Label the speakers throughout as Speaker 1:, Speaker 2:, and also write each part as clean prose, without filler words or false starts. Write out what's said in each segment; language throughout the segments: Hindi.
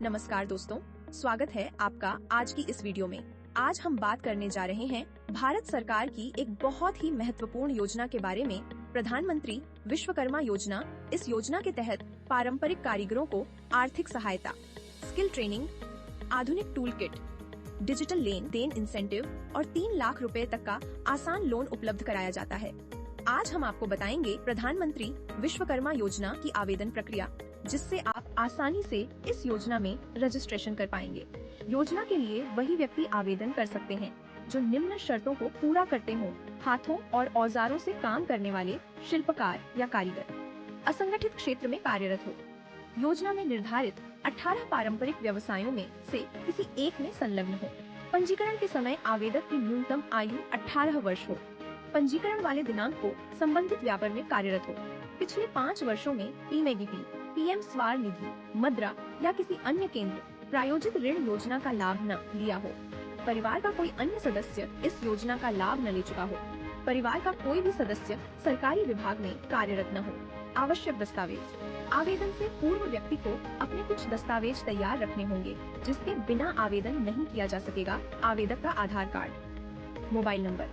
Speaker 1: नमस्कार दोस्तों, स्वागत है आपका आज की इस वीडियो में। आज हम बात करने जा रहे हैं भारत सरकार की एक बहुत ही महत्वपूर्ण योजना के बारे में, प्रधानमंत्री विश्वकर्मा योजना। इस योजना के तहत पारंपरिक कारीगरों को आर्थिक सहायता, स्किल ट्रेनिंग, आधुनिक टूल किट, डिजिटल लेन देन इंसेंटिव और 3 लाख रुपए तक का आसान लोन उपलब्ध कराया जाता है। आज हम आपको बताएंगे प्रधानमंत्री विश्वकर्मा योजना की आवेदन प्रक्रिया, जिससे आप आसानी से इस योजना में रजिस्ट्रेशन कर पाएंगे। योजना के लिए वही व्यक्ति आवेदन कर सकते हैं जो निम्न शर्तों को पूरा करते हों: हाथों और औजारों से काम करने वाले शिल्पकार या कारीगर, असंगठित क्षेत्र में कार्यरत हो, योजना में निर्धारित 18 पारंपरिक व्यवसायों में से किसी एक में संलग्न हो, पंजीकरण के समय आवेदक की न्यूनतम आयु 18 वर्ष हो, पंजीकरण वाले दिनांक को संबंधित व्यापार में कार्यरत हो, पिछले 5 वर्षों में पीएमएडीपी, पीएम स्वनिधि, मुद्रा या किसी अन्य केंद्र प्रायोजित ऋण योजना का लाभ न लिया हो, परिवार का कोई अन्य सदस्य इस योजना का लाभ न ले चुका हो, परिवार का कोई भी सदस्य सरकारी विभाग में कार्यरत न हो। आवश्यक दस्तावेज: आवेदन से पूर्व व्यक्ति को अपने कुछ दस्तावेज तैयार रखने होंगे, जिसके बिना आवेदन नहीं किया जा सकेगा। आवेदक का आधार कार्ड, मोबाइल नंबर,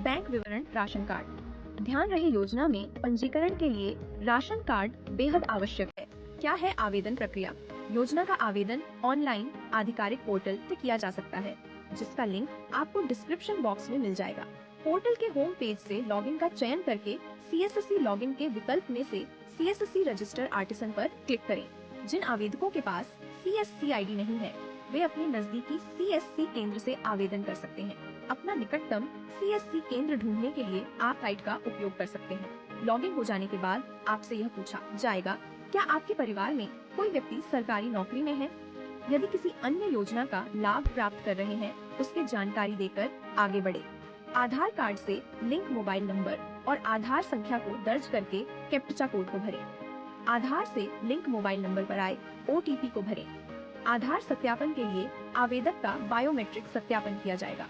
Speaker 1: बैंक विवरण, राशन कार्ड। ध्यान रहे, योजना में पंजीकरण के लिए राशन कार्ड बेहद आवश्यक है। क्या है आवेदन प्रक्रिया? योजना का आवेदन ऑनलाइन आधिकारिक पोर्टल से किया जा सकता है, जिसका लिंक आपको डिस्क्रिप्शन बॉक्स में मिल जाएगा। पोर्टल के होम पेज से लॉगिन का चयन करके CSSC लॉगिन के विकल्प में से CSSC रजिस्टर आर्टिसन पर क्लिक करें। जिन आवेदकों के पास CSC ID नहीं है, वे अपने नजदीकी CSC केंद्र से आवेदन कर सकते हैं। अपना निकटतम CSC केंद्र ढूंढने के लिए आप साइट का उपयोग कर सकते हैं। लॉगिन हो जाने के बाद आपसे यह पूछा जाएगा, क्या आपके परिवार में कोई व्यक्ति सरकारी नौकरी में है? यदि किसी अन्य योजना का लाभ प्राप्त कर रहे हैं, उसकी जानकारी देकर आगे बढ़े। आधार कार्ड से लिंक मोबाइल नंबर और आधार संख्या को दर्ज करके कैप्चा कोड को भरें। आधार से लिंक मोबाइल नंबर पर आए OTP को भरें। आधार सत्यापन के लिए आवेदक का बायोमेट्रिक सत्यापन किया जाएगा।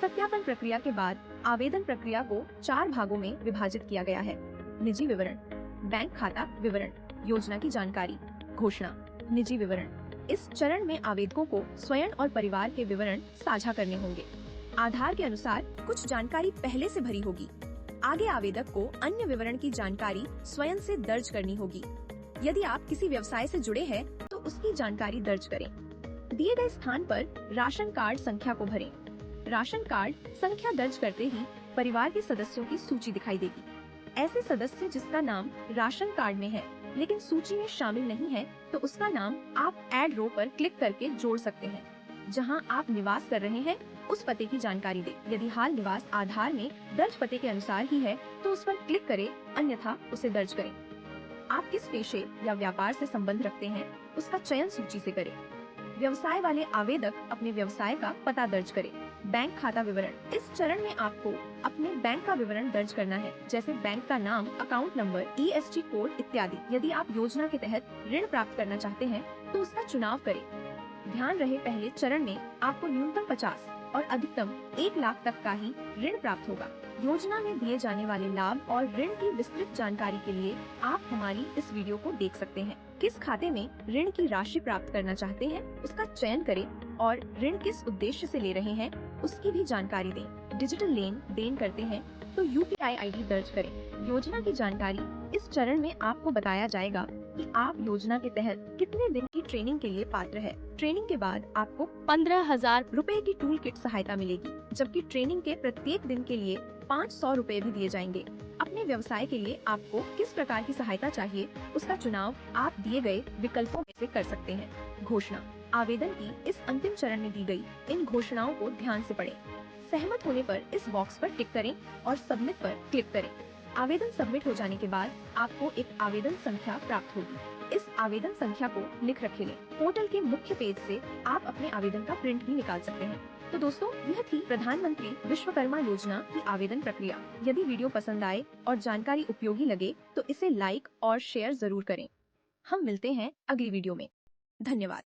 Speaker 1: सत्यापन प्रक्रिया के बाद आवेदन प्रक्रिया को 4 भागों में विभाजित किया गया है: निजी विवरण, बैंक खाता विवरण, योजना की जानकारी, घोषणा, निजी विवरण। इस चरण में आवेदकों को स्वयं और परिवार के विवरण साझा करने होंगे। आधार के अनुसार कुछ जानकारी पहले से भरी होगी। आगे आवेदक को अन्य विवरण की जानकारी स्वयं से दर्ज करनी होगी। यदि आप किसी व्यवसाय से जुड़े हैं, तो उसकी जानकारी दर्ज करें। दिए गए स्थान पर राशन कार्ड संख्या को भरें। राशन कार्ड संख्या दर्ज करते ही परिवार के सदस्यों की सूची दिखाई देगी। ऐसे सदस्य जिसका नाम राशन कार्ड में है लेकिन सूची में शामिल नहीं है, तो उसका नाम आप ऐड रो पर क्लिक करके जोड़ सकते हैं। जहां आप निवास कर रहे हैं, उस पते की जानकारी दें। यदि हाल निवास आधार में दर्ज पते के अनुसार ही है, तो उस पर क्लिक करें, अन्यथा उसे दर्ज करें। आप किस पेशे या व्यापार से संबंध रखते हैं, उसका चयन सूची से करें। व्यवसाय वाले आवेदक अपने व्यवसाय का पता दर्ज करें। बैंक खाता विवरण: इस चरण में आपको अपने बैंक का विवरण दर्ज करना है, जैसे बैंक का नाम, अकाउंट नंबर, EST कोड इत्यादि। यदि आप योजना के तहत ऋण प्राप्त करना चाहते हैं, तो उसका चुनाव करें। ध्यान रहे, पहले चरण में आपको न्यूनतम 50 और अधिकतम 1 लाख तक का ही ऋण प्राप्त होगा। योजना में दिए जाने वाले लाभ और ऋण की विस्तृत जानकारी के लिए आप हमारी इस वीडियो को देख सकते हैं। किस खाते में ऋण की राशि प्राप्त करना चाहते हैं, उसका चयन करें और ऋण किस उद्देश्य से ले रहे हैं, उसकी भी जानकारी दें। डिजिटल लेन देन करते हैं तो UPI ID दर्ज करें। योजना की जानकारी: इस चरण में आपको बताया जाएगा कि आप योजना के तहत कितने दिन की ट्रेनिंग के लिए पात्र है। ट्रेनिंग के बाद आपको 15,000 रुपए की टूल किट सहायता मिलेगी, जबकि ट्रेनिंग के प्रत्येक दिन के लिए 500 रुपए भी दिए जाएंगे। अपने व्यवसाय के लिए आपको किस प्रकार की सहायता चाहिए, उसका चुनाव आप दिए गए विकल्पों में से कर सकते हैं। घोषणा: आवेदन की इस अंतिम चरण में दी गई इन घोषणाओं को ध्यान से पढ़ें। सहमत होने पर इस बॉक्स पर टिक करें और सबमिट पर क्लिक करें। आवेदन सबमिट हो जाने के बाद आपको एक आवेदन संख्या प्राप्त होगी। इस आवेदन संख्या को लिख रखें। पोर्टल के मुख्य पेज से आप अपने आवेदन का प्रिंट भी निकाल सकते हैं। तो दोस्तों, यह थी प्रधानमंत्री विश्वकर्मा योजना की आवेदन प्रक्रिया। यदि वीडियो पसंद आए और जानकारी उपयोगी लगे, तो इसे लाइक और शेयर जरूर करें। हम मिलते हैं अगली वीडियो में। धन्यवाद।